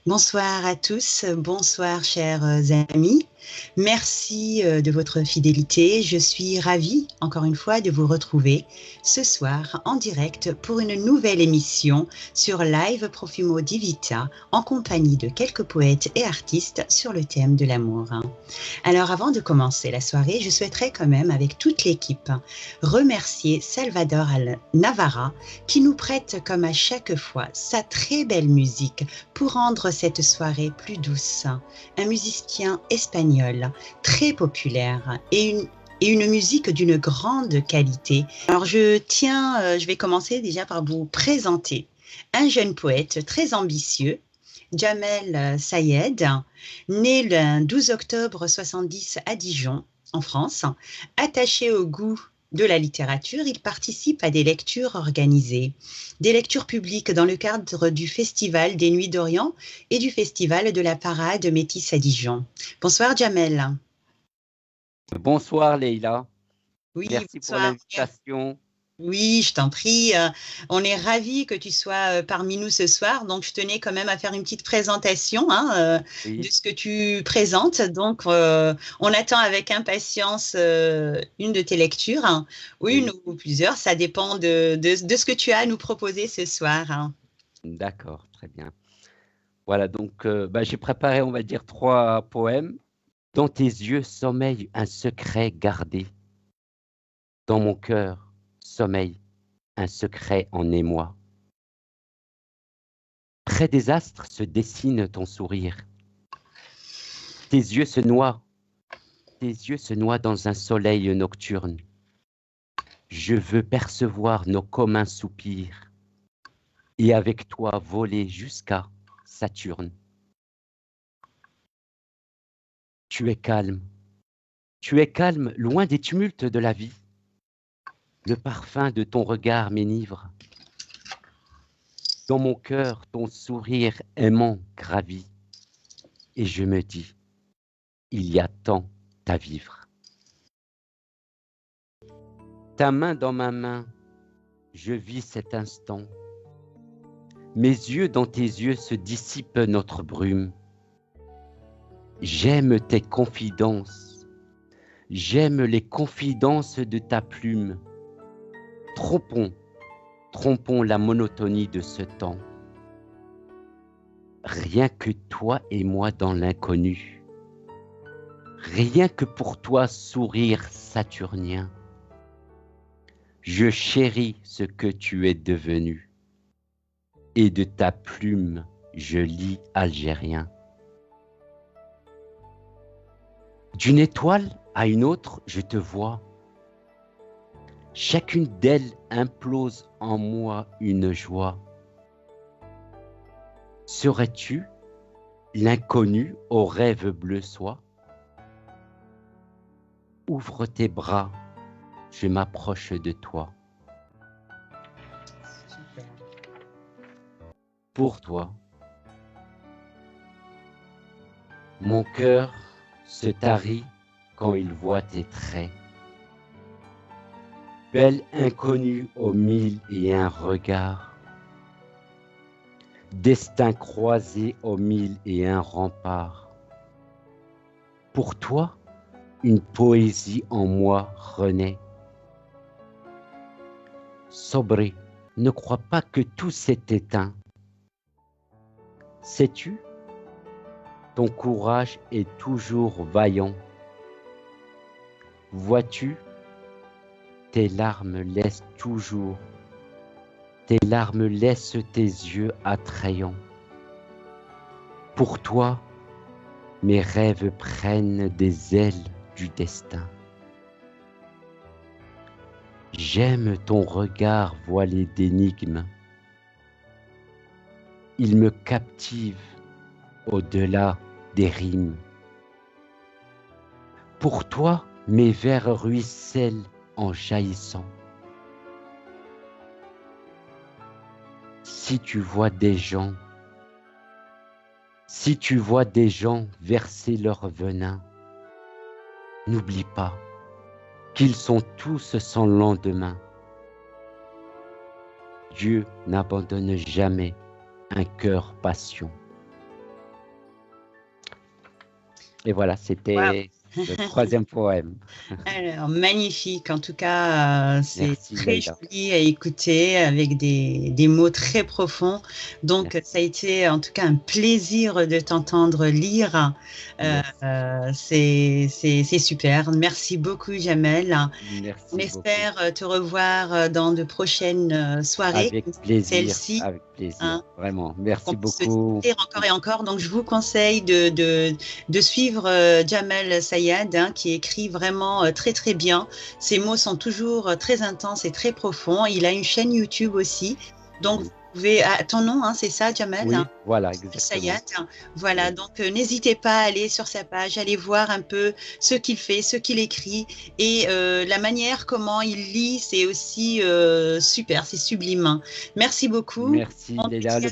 Bonsoir à tous, bonsoir chers amis. Merci de votre fidélité. Je suis ravie, encore une fois, de vous retrouver ce soir en direct pour une nouvelle émission sur Live Profumo di Vita en compagnie de quelques poètes et artistes sur le thème de l'amour. Alors avant de commencer la soirée, je souhaiterais quand même, avec toute l'équipe, remercier Salvador Navarra qui nous prête comme à chaque fois sa très belle musique pour rendre cette soirée plus douce. Un musicien espagnol très populaire et une musique d'une grande qualité. Alors je vais commencer déjà par vous présenter un jeune poète très ambitieux, Jamel Sayed, né le 12 octobre 70 à Dijon, en France. Attaché au goût de la littérature, il participe à des lectures organisées, des lectures publiques dans le cadre du Festival des Nuits d'Orient et du Festival de la Parade Métis à Dijon. Bonsoir Jamel. Bonsoir Leïla, Oui, merci pour bonsoir. l'invitation. Oui, je t'en prie. On est ravis que tu sois parmi nous ce soir. Donc, je tenais quand même à faire une petite présentation de Oui, ce que tu présentes. Donc, on attend avec impatience une de tes lectures, hein, ou une oui, ou plusieurs. Ça dépend de ce que tu as à nous proposer ce soir, hein. d'accord, très bien. Voilà, donc j'ai préparé, on va dire, 3 poèmes. Dans tes yeux sommeille un secret gardé. Dans mon cœur sommeille un secret en émoi. Près des astres se dessine ton sourire. Tes yeux se noient, tes yeux se noient dans un soleil nocturne. Je veux percevoir nos communs soupirs et avec toi voler jusqu'à Saturne. Tu es calme, loin des tumultes de la vie. Le parfum de ton regard m'enivre. Dans mon cœur, ton sourire aimant gravit. Et je me dis, il y a tant à vivre. Ta main dans ma main, je vis cet instant. Mes yeux dans tes yeux se dissipe notre brume. J'aime tes confidences. J'aime les confidences de ta plume. Trompons la monotonie de ce temps. Rien que toi et moi dans l'inconnu. Rien que pour toi sourire saturnien. Je chéris ce que tu es devenu. Et de ta plume, je lis algérien. D'une étoile à une autre, je te vois. Chacune d'elles implose en moi une joie. Serais-tu l'inconnu aux rêves bleus soie? Ouvre tes bras, je m'approche de toi. Super. Pour toi, mon cœur se tarit quand il voit tes traits. Belle inconnue aux mille et un regards. Destin croisé aux mille et un remparts. Pour toi, une poésie en moi renaît. Sobri, ne crois pas que tout s'est éteint. Sais-tu, ton courage est toujours vaillant. Vois-tu, tes larmes laissent tes yeux attrayants. Pour toi, mes rêves prennent des ailes du destin. J'aime ton regard voilé d'énigmes. Il me captive au-delà des rimes. Pour toi, mes vers ruissellent en jaillissant. Si tu vois des gens verser leur venin, n'oublie pas qu'ils sont tous sans lendemain. Dieu n'abandonne jamais un cœur passion. Et voilà, c'était le troisième poème. Alors, magnifique. En tout cas, c'est Merci, très Leïla. joli à écouter avec des mots très profonds. Donc, Merci. ça a été en tout cas un plaisir de t'entendre lire. Merci. C'est super. Merci beaucoup, Jamel. On Merci beaucoup. espère te revoir dans de prochaines soirées, Avec comme plaisir, celle-ci. avec plaisir. Hein, Vraiment. qu'on Merci puisse se beaucoup. dire encore et encore. Donc, je vous conseille de suivre Jamel Sayed, hein, qui écrit vraiment très, très bien. Ses mots sont toujours très intenses et très profonds. Il a une chaîne YouTube aussi. Donc, Oui. vous pouvez... Ah, ton nom, hein, c'est ça, Jamel? Oui, voilà, Sayed. exactement. Voilà, Oui. donc n'hésitez pas à aller sur sa page, aller voir un peu ce qu'il fait, ce qu'il écrit et la manière comment il lit, c'est aussi super, c'est sublime. Merci beaucoup. Merci, On te Leïla. dit à